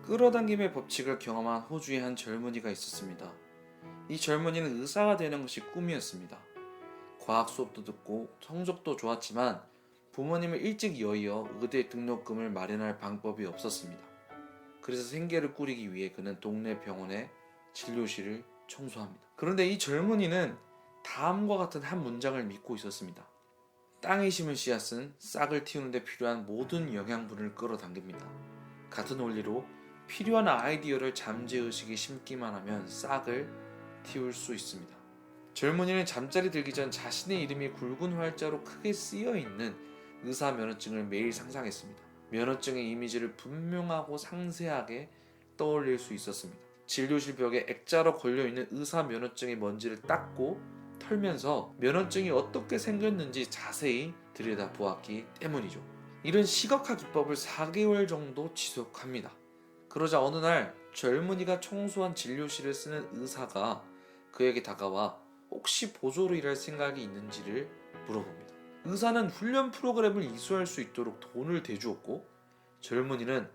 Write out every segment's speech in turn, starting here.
끌어당김의 법칙을 경험한 호주의 한 젊은이가 있었습니다. 이 젊은이는 의사가 되는 것이 꿈이었습니다. 과학 수업도 듣고 성적도 좋았지만 부모님을 일찍 여의어 의대 등록금을 마련할 방법이 없었습니다. 그래서 생계를 꾸리기 위해 그는 동네 병원의 진료실을 청소합니다. 그런데 이 젊은이는 다음과 같은 한 문장을 믿고 있었습니다. 땅에 심은 씨앗은 싹을 틔우는 데 필요한 모든 영양분을 끌어당깁니다. 같은 원리로 필요한 아이디어를 잠재의식에 심기만 하면 싹을 틔울 수 있습니다. 젊은이는 잠자리 들기 전 자신의 이름이 굵은 활자로 크게 쓰여있는 의사 면허증을 매일 상상했습니다. 면허증의 이미지를 분명하고 상세하게 떠올릴 수 있었습니다. 진료실 벽에 액자로 걸려있는 의사 면허증의 먼지를 닦고 털면서 면허증이 어떻게 생겼는지 자세히 들여다보았기 때문이죠. 이런 시각화 기법을 4개월 정도 지속합니다. 그러자 어느 날 젊은이가 청소한 진료실을 쓰는 의사가 그에게 다가와 혹시 보조로 일할 생각이 있는지를 물어봅니다. 의사는 훈련 프로그램을 이수할 수 있도록 돈을 대주었고 젊은이는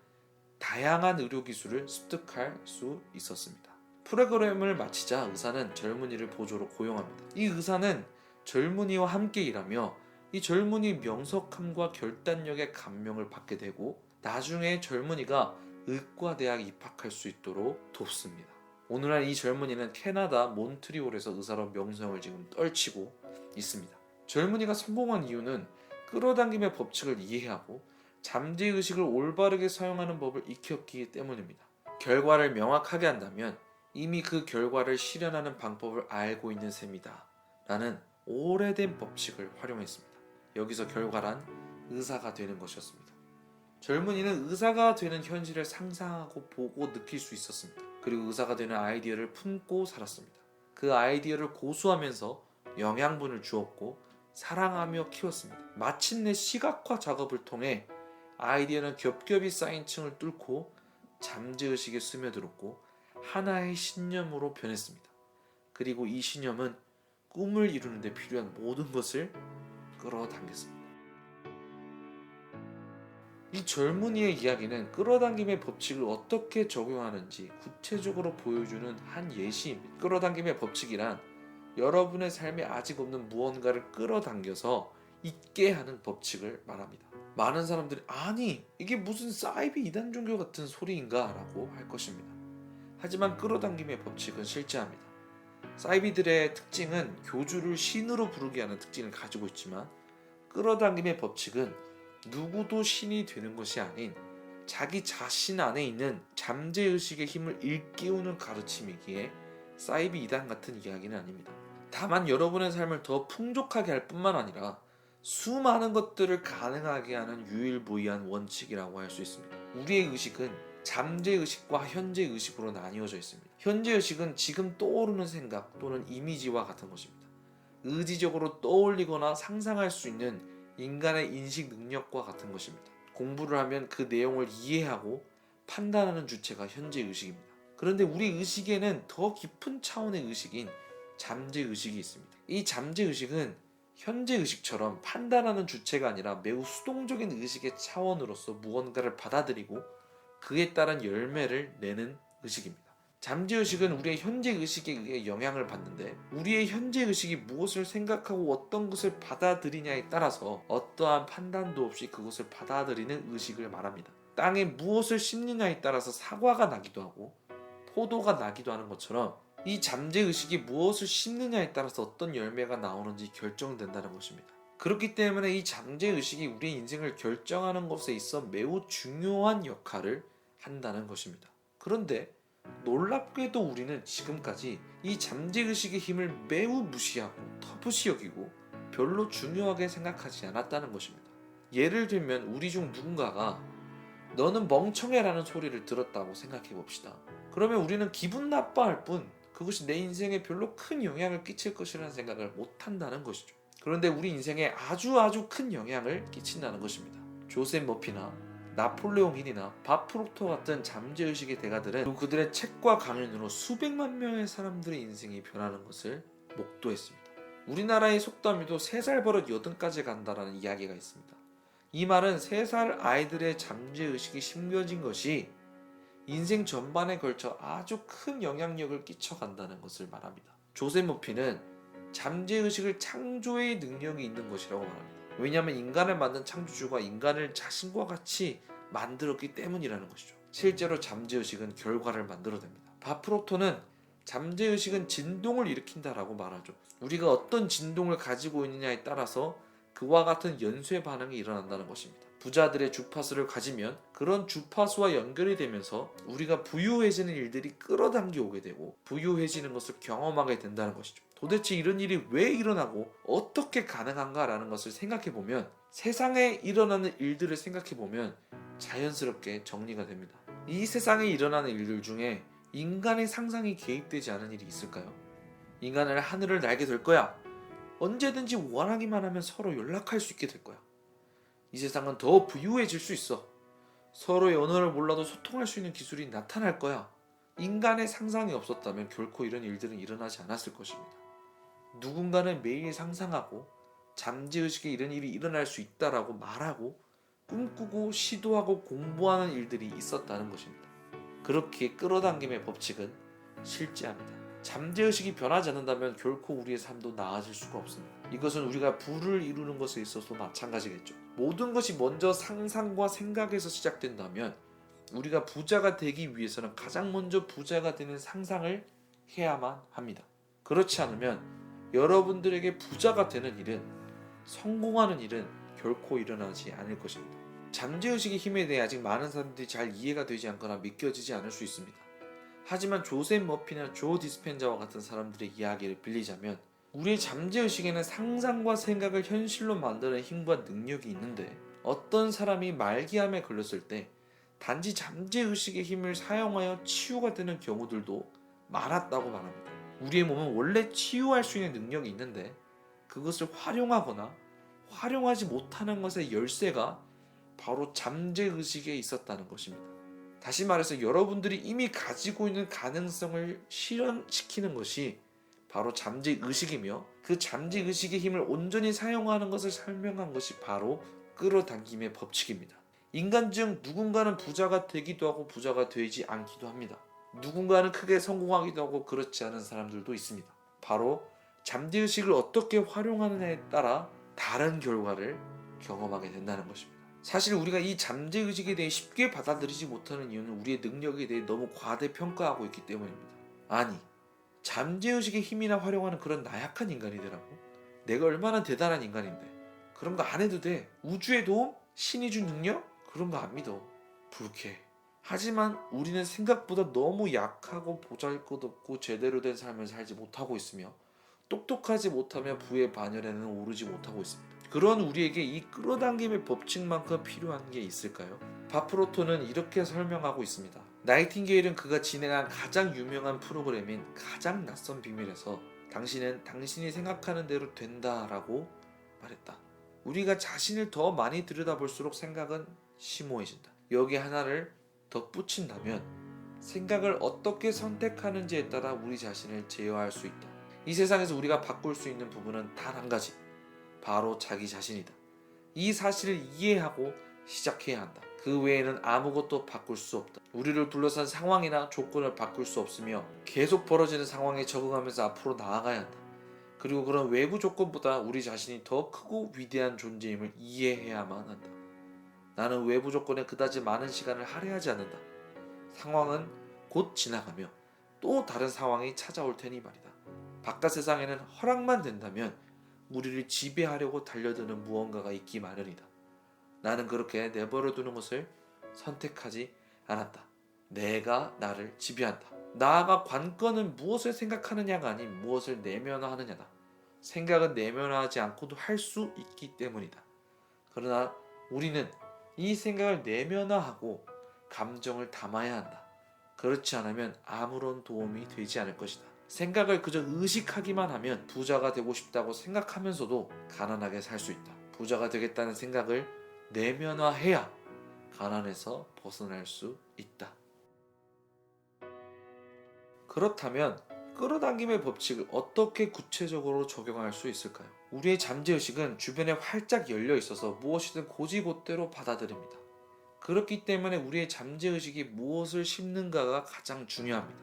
다양한 의료기술을 습득할 수 있었습니다. 프로그램을 마치자 의사는 젊은이를 보조로 고용합니다. 이 의사는 젊은이와 함께 일하며 이 젊은이 명석함과 결단력에 감명을 받게 되고 나중에 젊은이가 의과대학에 입학할 수 있도록 돕습니다. 오늘날 이 젊은이는 캐나다 몬트리올에서 의사로 명성을 지금 떨치고 있습니다. 젊은이가 성공한 이유는 끌어당김의 법칙을 이해하고 잠재의식을 올바르게 사용하는 법을 익혔기 때문입니다. 결과를 명확하게 한다면 이미 그 결과를 실현하는 방법을 알고 있는 셈이다 라는 오래된 법칙을 활용했습니다. 여기서 결과란 의사가 되는 것이었습니다. 젊은이는 의사가 되는 현실을 상상하고 보고 느낄 수 있었습니다. 그리고 의사가 되는 아이디어를 품고 살았습니다. 그 아이디어를 고수하면서 영양분을 주었고 사랑하며 키웠습니다. 마침내 시각화 작업을 통해 아이디어는 겹겹이 쌓인 층을 뚫고 잠재의식에 스며들었고 하나의 신념으로 변했습니다. 그리고 이 신념은 꿈을 이루는 데 필요한 모든 것을 끌어당겼습니다. 이 젊은이의 이야기는 끌어당김의 법칙을 어떻게 적용하는지 구체적으로 보여주는 한 예시입니다. 끌어당김의 법칙이란 여러분의 삶에 아직 없는 무언가를 끌어당겨서 있게 하는 법칙을 말합니다. 많은 사람들이 아니 이게 무슨 사이비 이단 종교 같은 소리인가 라고 할 것입니다. 하지만 끌어당김의 법칙은 실제합니다. 사이비들의 특징은 교주를 신으로 부르게 하는 특징을 가지고 있지만 끌어당김의 법칙은 누구도 신이 되는 것이 아닌 자기 자신 안에 있는 잠재의식의 힘을 일깨우는 가르침이기에 사이비 이단 같은 이야기는 아닙니다. 다만 여러분의 삶을 더 풍족하게 할 뿐만 아니라 수많은 것들을 가능하게 하는 유일무이한 원칙이라고 할 수 있습니다. 우리의 의식은 잠재의식과 현재의식으로 나뉘어져 있습니다. 현재의식은 지금 떠오르는 생각 또는 이미지와 같은 것입니다. 의지적으로 떠올리거나 상상할 수 있는 인간의 인식 능력과 같은 것입니다. 공부를 하면 그 내용을 이해하고 판단하는 주체가 현재의식입니다. 그런데 우리 의식에는 더 깊은 차원의 의식인 잠재의식이 있습니다. 이 잠재의식은 현재의식처럼 판단하는 주체가 아니라 매우 수동적인 의식의 차원으로서 무언가를 받아들이고 그에 따른 열매를 내는 의식입니다. 잠재의식은 우리의 현재의식에 의해 영향을 받는데 우리의 현재의식이 무엇을 생각하고 어떤 것을 받아들이냐에 따라서 어떠한 판단도 없이 그것을 받아들이는 의식을 말합니다. 땅에 무엇을 심느냐에 따라서 사과가 나기도 하고 포도가 나기도 하는 것처럼 이 잠재의식이 무엇을 심느냐에 따라서 어떤 열매가 나오는지 결정된다는 것입니다. 그렇기 때문에 이 잠재의식이 우리의 인생을 결정하는 것에 있어 매우 중요한 역할을 한다는 것입니다. 그런데 놀랍게도 우리는 지금까지 이 잠재의식의 힘을 매우 무시하고 터부시 여기고 별로 중요하게 생각하지 않았다는 것입니다. 예를 들면 우리 중 누군가가 너는 멍청해 라는 소리를 들었다고 생각해 봅시다. 그러면 우리는 기분 나빠할 뿐 그것이 내 인생에 별로 큰 영향을 끼칠 것이라는 생각을 못한다는 것이죠. 그런데 우리 인생에 아주 큰 영향을 끼친다는 것입니다. 조셉 머피나 나폴레옹 힐이나 밥 프록터 같은 잠재의식의 대가들은 그리고 그들의 책과 강연으로 수백만 명의 사람들의 인생이 변하는 것을 목도했습니다. 우리나라의 속담에도 3살 버릇 80까지 간다라는 이야기가 있습니다. 이 말은 3살 아이들의 잠재의식이 심겨진 것이 인생 전반에 걸쳐 아주 큰 영향력을 끼쳐간다는 것을 말합니다. 조셉 머피는 잠재의식을 창조의 능력이 있는 것이라고 말합니다. 왜냐하면 인간을 만든 창조주가 인간을 자신과 같이 만들었기 때문이라는 것이죠. 실제로 잠재의식은 결과를 만들어냅니다. 바프로토는 잠재의식은 진동을 일으킨다라고 말하죠. 우리가 어떤 진동을 가지고 있느냐에 따라서 그와 같은 연쇄 반응이 일어난다는 것입니다. 부자들의 주파수를 가지면 그런 주파수와 연결이 되면서 우리가 부유해지는 일들이 끌어당겨 오게 되고 부유해지는 것을 경험하게 된다는 것이죠. 도대체 이런 일이 왜 일어나고 어떻게 가능한가라는 것을 생각해보면, 세상에 일어나는 일들을 생각해보면 자연스럽게 정리가 됩니다. 이 세상에 일어나는 일들 중에 인간의 상상이 개입되지 않은 일이 있을까요? 인간은 하늘을 날게 될 거야. 언제든지 원하기만 하면 서로 연락할 수 있게 될 거야. 이 세상은 더 부유해질 수 있어. 서로의 언어를 몰라도 소통할 수 있는 기술이 나타날 거야. 인간의 상상이 없었다면 결코 이런 일들은 일어나지 않았을 것입니다. 누군가는 매일 상상하고 잠재의식에 이런 일이 일어날 수 있다라고 말하고 꿈꾸고 시도하고 공부하는 일들이 있었다는 것입니다. 그렇게 끌어당김의 법칙은 실제합니다. 잠재의식이 변하지 않는다면 결코 우리의 삶도 나아질 수가 없습니다. 이것은 우리가 부를 이루는 것에 있어서 마찬가지겠죠. 모든 것이 먼저 상상과 생각에서 시작된다면 우리가 부자가 되기 위해서는 가장 먼저 부자가 되는 상상을 해야만 합니다. 그렇지 않으면 여러분들에게 부자가 되는 일은, 성공하는 일은 결코 일어나지 않을 것입니다. 잠재의식의 힘에 대해 아직 많은 사람들이 잘 이해가 되지 않거나 믿겨지지 않을 수 있습니다. 하지만 조셉 머피나 조 디스펜자와 같은 사람들의 이야기를 빌리자면 우리의 잠재의식에는 상상과 생각을 현실로 만드는 힘과 능력이 있는데, 어떤 사람이 말기암에 걸렸을 때 단지 잠재의식의 힘을 사용하여 치유가 되는 경우들도 많았다고 말합니다. 우리의 몸은 원래 치유할 수 있는 능력이 있는데 그것을 활용하거나 활용하지 못하는 것의 열쇠가 바로 잠재의식에 있었다는 것입니다. 다시 말해서 여러분들이 이미 가지고 있는 가능성을 실현시키는 것이 바로 잠재의식이며, 그 잠재의식의 힘을 온전히 사용하는 것을 설명한 것이 바로 끌어당김의 법칙입니다. 인간 중 누군가는 부자가 되기도 하고 부자가 되지 않기도 합니다. 누군가는 크게 성공하기도 하고 그렇지 않은 사람들도 있습니다. 바로 잠재의식을 어떻게 활용하느냐에 따라 다른 결과를 경험하게 된다는 것입니다. 사실 우리가 이 잠재의식에 대해 쉽게 받아들이지 못하는 이유는 우리의 능력에 대해 너무 과대평가하고 있기 때문입니다. 아니, 잠재의식의 힘이나 활용하는 그런 나약한 인간이더라고? 내가 얼마나 대단한 인간인데 그런 거 안 해도 돼? 우주의 도움? 신이 준 능력? 그런 거 안 믿어. 불쾌해. 하지만 우리는 생각보다 너무 약하고 보잘것없고 제대로 된 삶을 살지 못하고 있으며 똑똑하지 못하며 부의 반열에는 오르지 못하고 있습니다. 그런 우리에게 이 끌어당김의 법칙만큼 필요한 게 있을까요? 바프로토는 이렇게 설명하고 있습니다. 나이팅게일은 그가 진행한 가장 유명한 프로그램인 가장 낯선 비밀에서 당신은 당신이 생각하는 대로 된다라고 말했다. 우리가 자신을 더 많이 들여다볼수록 생각은 심오해진다. 여기 하나를 덧붙인다면 생각을 어떻게 선택하는지에 따라 우리 자신을 제어할 수 있다. 이 세상에서 우리가 바꿀 수 있는 부분은 단 한 가지, 바로 자기 자신이다. 이 사실을 이해하고 시작해야 한다. 그 외에는 아무것도 바꿀 수 없다. 우리를 둘러싼 상황이나 조건을 바꿀 수 없으며 계속 벌어지는 상황에 적응하면서 앞으로 나아가야 한다. 그리고 그런 외부 조건보다 우리 자신이 더 크고 위대한 존재임을 이해해야만 한다. 나는 외부 조건에 그다지 많은 시간을 할애하지 않는다. 상황은 곧 지나가며 또 다른 상황이 찾아올 테니 말이다. 바깥 세상에는 허락만 된다면 우리를 지배하려고 달려드는 무언가가 있기 마련이다. 나는 그렇게 내버려두는 것을 선택하지 않았다. 내가 나를 지배한다. 나아가 관건은 무엇을 생각하느냐가 아닌 무엇을 내면화하느냐다. 생각은 내면화하지 않고도 할 수 있기 때문이다. 그러나 우리는 이 생각을 내면화하고 감정을 담아야 한다. 그렇지 않으면 아무런 도움이 되지 않을 것이다. 생각을 그저 의식하기만 하면 부자가 되고 싶다고 생각하면서도 가난하게 살 수 있다. 부자가 되겠다는 생각을 내면화해야 가난에서 벗어날 수 있다. 그렇다면 끌어당김의 법칙을 어떻게 구체적으로 적용할 수 있을까요? 우리의 잠재의식은 주변에 활짝 열려 있어서 무엇이든 고지곳대로 받아들입니다. 그렇기 때문에 우리의 잠재의식이 무엇을 심는가가 가장 중요합니다.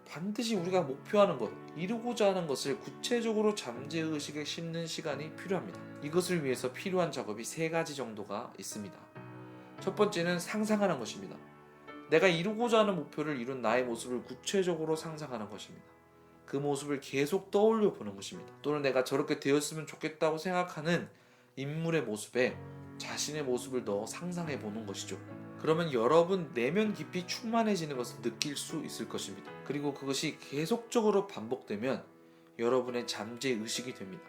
반드시 우리가 목표하는 것, 이루고자 하는 것을 구체적으로 잠재의식에 심는 시간이 필요합니다. 이것을 위해서 필요한 작업이 세 가지 정도가 있습니다. 첫 번째는 상상하는 것입니다. 내가 이루고자 하는 목표를 이룬 나의 모습을 구체적으로 상상하는 것입니다. 그 모습을 계속 떠올려 보는 것입니다. 또는 내가 저렇게 되었으면 좋겠다고 생각하는 인물의 모습에 자신의 모습을 넣어 상상해 보는 것이죠. 그러면 여러분 내면 깊이 충만해지는 것을 느낄 수 있을 것입니다. 그리고 그것이 계속적으로 반복되면 여러분의 잠재의식이 됩니다.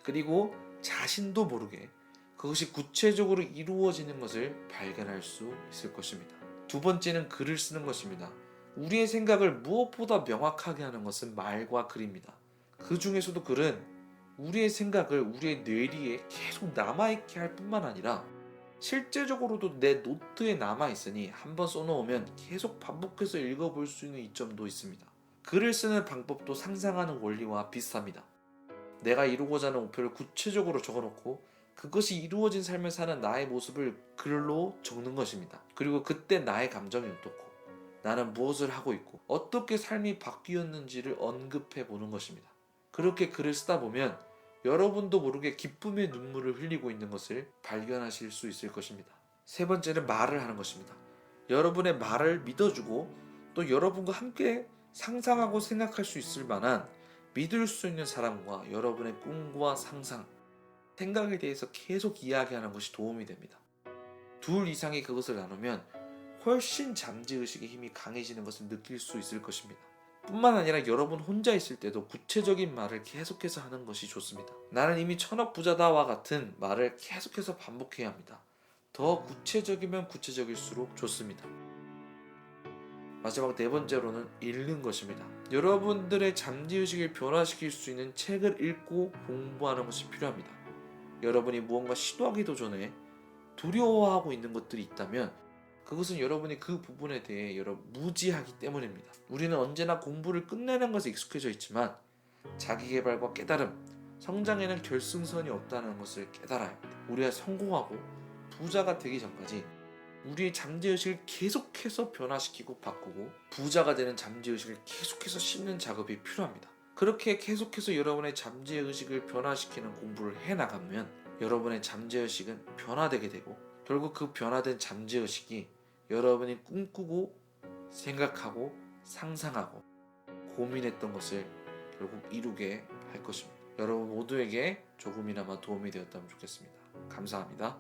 그리고 자신도 모르게 그것이 구체적으로 이루어지는 것을 발견할 수 있을 것입니다. 두 번째는 글을 쓰는 것입니다. 우리의 생각을 무엇보다 명확하게 하는 것은 말과 글입니다. 그 중에서도 글은 우리의 생각을 우리의 뇌리에 계속 남아있게 할 뿐만 아니라 실제적으로도 내 노트에 남아있으니 한번 써놓으면 계속 반복해서 읽어볼 수 있는 이점도 있습니다. 글을 쓰는 방법도 상상하는 원리와 비슷합니다. 내가 이루고자 하는 목표를 구체적으로 적어놓고 그것이 이루어진 삶을 사는 나의 모습을 글로 적는 것입니다. 그리고 그때 나의 감정이 어떻고 나는 무엇을 하고 있고 어떻게 삶이 바뀌었는지를 언급해 보는 것입니다. 그렇게 글을 쓰다 보면 여러분도 모르게 기쁨의 눈물을 흘리고 있는 것을 발견하실 수 있을 것입니다. 세 번째는 말을 하는 것입니다. 여러분의 말을 믿어주고 또 여러분과 함께 상상하고 생각할 수 있을 만한 믿을 수 있는 사람과 여러분의 꿈과 상상, 생각에 대해서 계속 이야기하는 것이 도움이 됩니다. 둘 이상이 그것을 나누면 훨씬 잠재의식의 힘이 강해지는 것을 느낄 수 있을 것입니다. 뿐만 아니라 여러분 혼자 있을 때도 구체적인 말을 계속해서 하는 것이 좋습니다. 나는 이미 천억 부자다와 같은 말을 계속해서 반복해야 합니다. 더 구체적이면 구체적일수록 좋습니다. 마지막 네 번째로는 읽는 것입니다. 여러분들의 잠재의식을 변화시킬 수 있는 책을 읽고 공부하는 것이 필요합니다. 여러분이 무언가 시도하기도 전에 두려워하고 있는 것들이 있다면 그것은 여러분이 그 부분에 대해 무지하기 때문입니다. 우리는 언제나 공부를 끝내는 것에 익숙해져 있지만 자기계발과 깨달음, 성장에는 결승선이 없다는 것을 깨달아야 합니다. 우리가 성공하고 부자가 되기 전까지 우리의 잠재의식을 계속해서 변화시키고 바꾸고 부자가 되는 잠재의식을 계속해서 심는 작업이 필요합니다. 그렇게 계속해서 여러분의 잠재의식을 변화시키는 공부를 해나가면 여러분의 잠재의식은 변화되게 되고 결국 그 변화된 잠재의식이 여러분이 꿈꾸고 생각하고 상상하고 고민했던 것을 결국 이루게 할 것입니다. 여러분 모두에게 조금이나마 도움이 되었다면 좋겠습니다. 감사합니다.